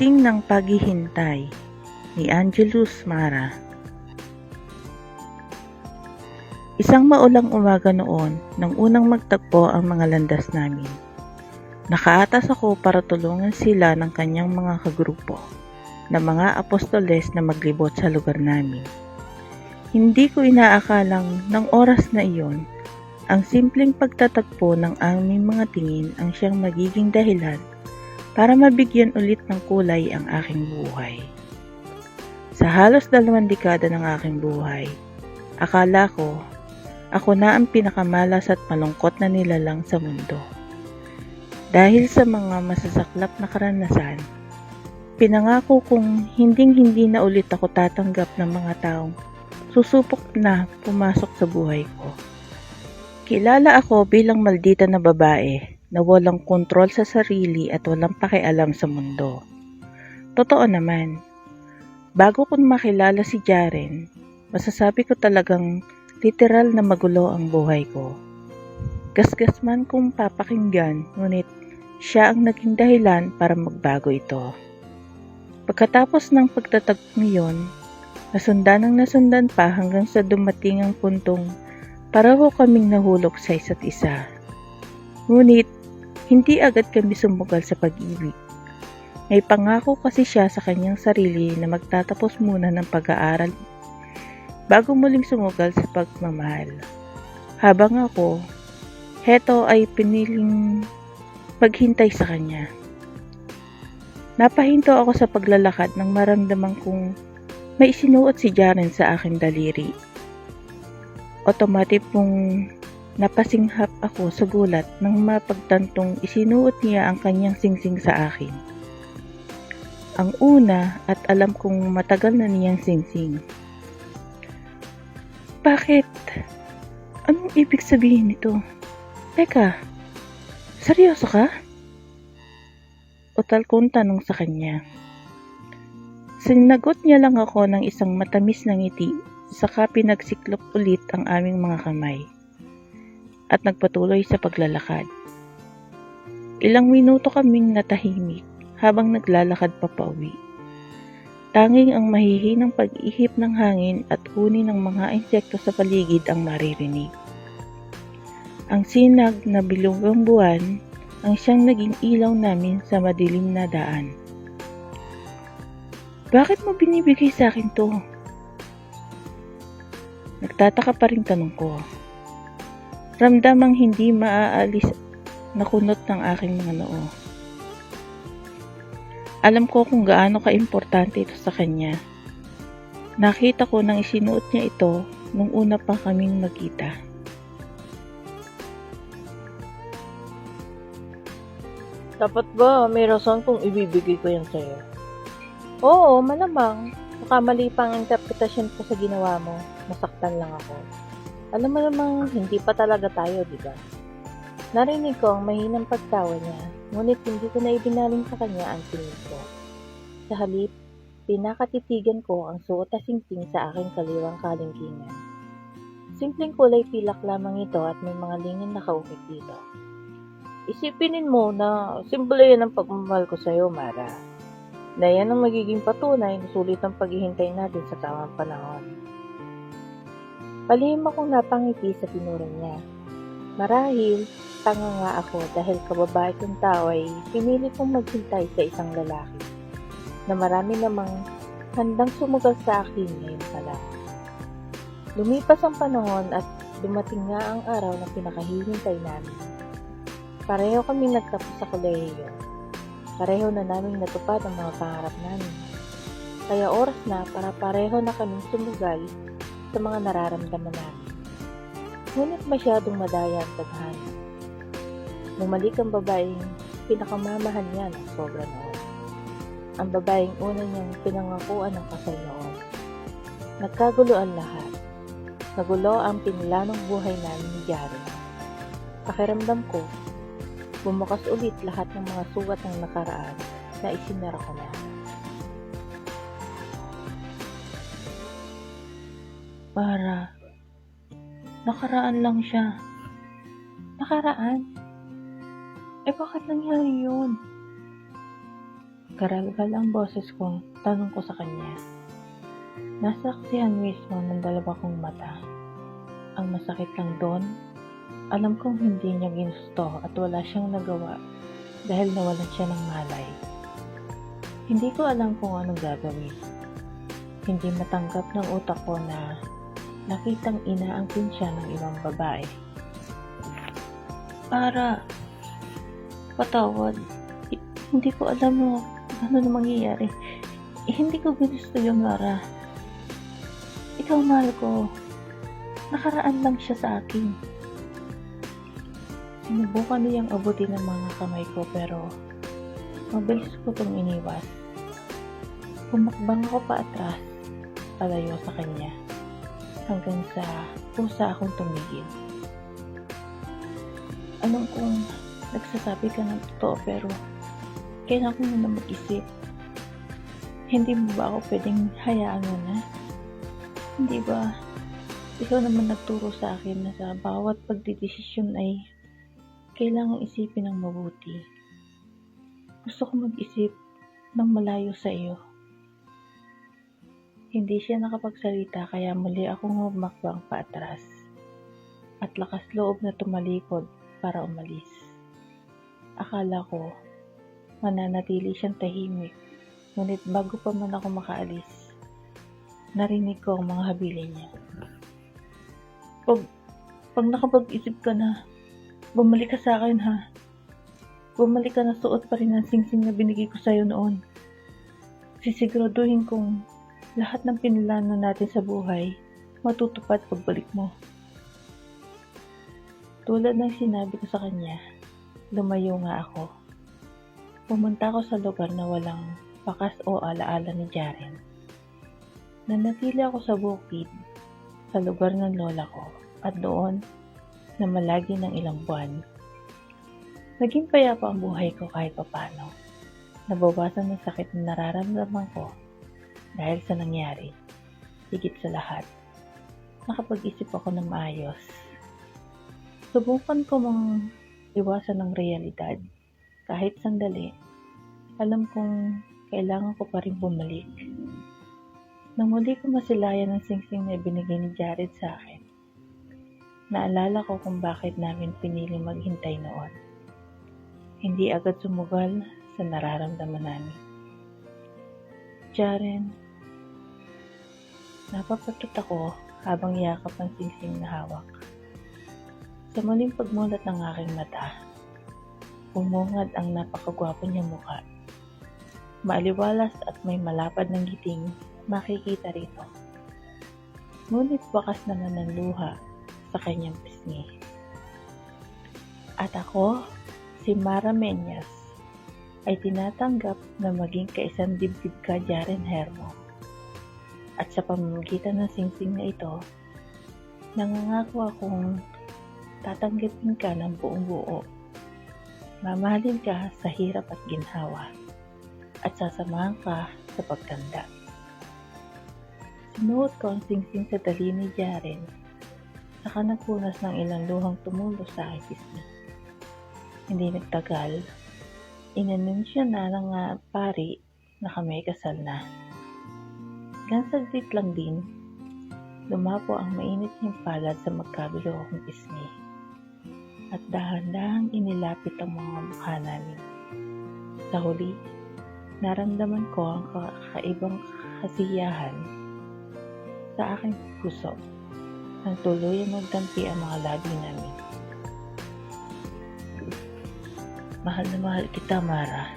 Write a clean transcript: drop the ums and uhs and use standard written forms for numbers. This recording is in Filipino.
Dumating ng paghihintay ni Angelus Mara. Isang maulang umaga noon nang unang magtagpo ang mga landas namin. Nakaatas ako para tulungan sila ng kanyang mga kagrupo na mga apostoles na maglibot sa lugar namin. Hindi ko inaakalang ng oras na iyon, ang simpleng pagtatagpo ng aming mga tingin ang siyang magiging dahilan para mabigyan ulit ng kulay ang aking buhay. Sa halos 2 dekada ng aking buhay, akala ko ako na ang pinakamalas at malungkot na nilalang sa mundo. Dahil sa mga masasaklap na karanasan, pinangako kong hinding-hindi na ulit ako tatanggap ng mga taong susupok na pumasok sa buhay ko. Kilala ako bilang maldita na babae na walang kontrol sa sarili at walang pakialam sa mundo. Totoo naman, bago ko makilala si Jaren, masasabi ko talagang literal na magulo ang buhay ko. Gasgas man kung papakinggan, ngunit siya ang naging dahilan para magbago ito. Pagkatapos ng pagtatagpo yun, nasundan pa hanggang sa dumating ang puntong pareho kaming nahulog sa isa't isa. Ngunit, hindi agad kami sumugal sa pag-ibig. May pangako kasi siya sa kanyang sarili na magtatapos muna ng pag-aaral bago muling sumugal sa pagmamahal. Habang ako, heto ay piniling maghintay sa kanya. Napahinto ako sa paglalakad nang maramdaman kong may isinuot si Jaren sa aking daliri. Automatic pong napasinghap ako sa gulat nang mapagtantong isinuot niya ang kanyang singsing sa akin. Ang una at alam kong matagal na niyang singsing. Bakit? Anong ibig sabihin nito? Teka, seryoso ka? Utal kong tanong sa kanya. Sinagot niya lang ako ng isang matamis na ngiti, saka pinagsiklop ulit ang aming mga kamay at nagpatuloy sa paglalakad. Ilang minuto kaming natahimik habang naglalakad papauwi. Tanging ang mahihinang pag-ihip ng hangin at huni ng mga insekto sa paligid ang maririnig. Ang sinag na bilugang buwan ang siyang naging ilaw namin sa madilim na daan. Bakit mo binibigay sa akin to? Nagtataka pa rin tanong ko. Ramdamang hindi maaalis na kunot ng aking mga noo. Alam ko kung gaano ka-importante ito sa kanya. Nakita ko nang isinuot niya ito nung una pa kaming magkita. Dapat ba may rason kung ibibigay ko yan sa'yo? Oo, malamang. Baka mali pa ang interpretasyon ko sa ginawa mo. Nasaktan lang ako. Alam mo namang hindi pa talaga tayo, di ba? Narinig ko ang mahinang pagtawa niya, ngunit hindi ko na ibinaling sa kanya ang tingin ko. Sa halip, pinakatitigan ko ang suot na singsing sa aking kaliwang kalingkingan. Simpleng kulay pilak lamang ito at may mga lingin na kaukit dito. Isipinin mo na simbolo yan ang pagmamahal ko sa'yo, Mara. Na yan ang magiging patunay na sulit ang paghihintay natin sa tamang panahon. Palihim akong napangiti sa pinura niya. Marahil, tanga nga ako dahil kababae kong tao ay pinili kong maghintay sa isang lalaki na marami namang handang sumugal sa akin ngayon pala. Lumipas ang panahon at dumating nga ang araw na pinakahihintay namin. Pareho kami nagtapos sa kolehiyo. Pareho na naming natupad ang mga pangarap namin. Kaya oras na para pareho na kaming sumugal sa mga nararamdaman namin. Ngunit masyadong madaya ang tadhana. Bumalik ang babaeng pinakamamahal niya ng sobra noon. Ang babaeng una niyang pinangakuan ng kasal noon. Nagkagulo ang lahat. Nagulo ang pinilanong buhay namin ni Jaren. Pakiramdam ko, bumukas ulit lahat ng mga sugat ng nakaraan na isinara ko na. Para, nakaraan lang siya. Nakaraan? Eh bakit nangyari yun? Garalgal ang boses kong tanong ko sa kanya. Nasaksihan mismo ng dalawa kong mata. Ang masakit lang doon, alam kong hindi niya ginusto at wala siyang nagawa dahil nawalan siya ng malay. Hindi ko alam kung anong gagawin. Hindi matanggap ng utak ko na nakitang inaangkin siya ng ibang babae. Para, patawad. Hindi ko alam mo ano na mangyayari. Hindi ko ginusto yung Lara. Ikaw, mahal ko. Nakaraan lang siya sa akin. Sinubukan niyang abutin ang mga kamay ko pero mabilis ko itong iniwas. Pumakbang ako pa atras, palayo sa kanya, hanggang sa pusa akong tumigil. Alam kong nagsasabi ka ng totoo pero kailangan ko na mag-isip. Hindi mo ba ako pwedeng hayaan mo na? Hindi ba ikaw naman nagturo sa akin na sa bawat pagdidesisyon ay kailangang isipin ng mabuti. Gusto ko mag-isip ng malayo sa iyo. Hindi siya nakapagsalita kaya muli akong humakbang paatras at lakas loob na tumalikod para umalis. Akala ko mananatili siyang tahimik, ngunit bago pa man ako makaalis, narinig ko ang mga habilin niya. Pag nakapag-isip ka na, bumalik ka sa akin ha. Bumalik ka na, suot pa rin ang singsing na binigay ko sa'yo noon. Sisiguraduhin kong lahat ng pinilano natin sa buhay matutupad pagbalik mo. Tulad ng sinabi ko sa kanya, lumayo nga ako. Pumunta ako sa lugar na walang bakas o alaala ni Jaren. Nanatili ako sa bukid, sa lugar ng lola ko, at doon namalagi ng ilang buwan. Naging payapa ang buhay ko kahit papano. Nabawasan ng sakit na nararamdaman ko dahil sa nangyari. Higit sa lahat, nakapag-isip ako ng maayos. Subukan ko mang iwasan ng realidad. Kahit sandali, alam kong kailangan ko pa rin bumalik. Nang muli ko masilayan ang singsing na binigay ni Jared sa akin, naalala ko kung bakit namin pinili maghintay noon. Hindi agad sumugal sa nararamdaman namin. Jaren, napapatot ako habang yakap ang singsing na hawak. Sa muling pagmulat ng aking mata, bumungad ang napakagwapo niyang mukha. Maaliwalas at may malapad ng ngiting makikita rito. Ngunit bakas naman ng luha sa kanyang pisngi. At ako, si Mara Menyas, ay tinatanggap na maging kaisang dibdib ka, Jaren Hermo. At sa pamamagitan ng singsing na ito, nangangako akong tatanggapin ka ng buong buo. Mamahalin ka sa hirap at ginhawa, at sasamahan ka sa pagtanda. Sinuot ko ang singsing sa dali ni Jaren, saka nagpunas ng ilang luhang tumulo sa aking pisngi. Hindi nagtagal, inanunsyo na ng pari na kami kasal na. Ilang saglit lang din, lumapo ang mainit niyang palad sa magkabilo kong pisngi. At dahan-dahang inilapit ang mga mukha namin. Sa huli, naramdaman ko ang kakaibang kasiyahan sa aking puso nang tuluyang magtampi ang mga labi namin. Mahal na mahal kita, Mara.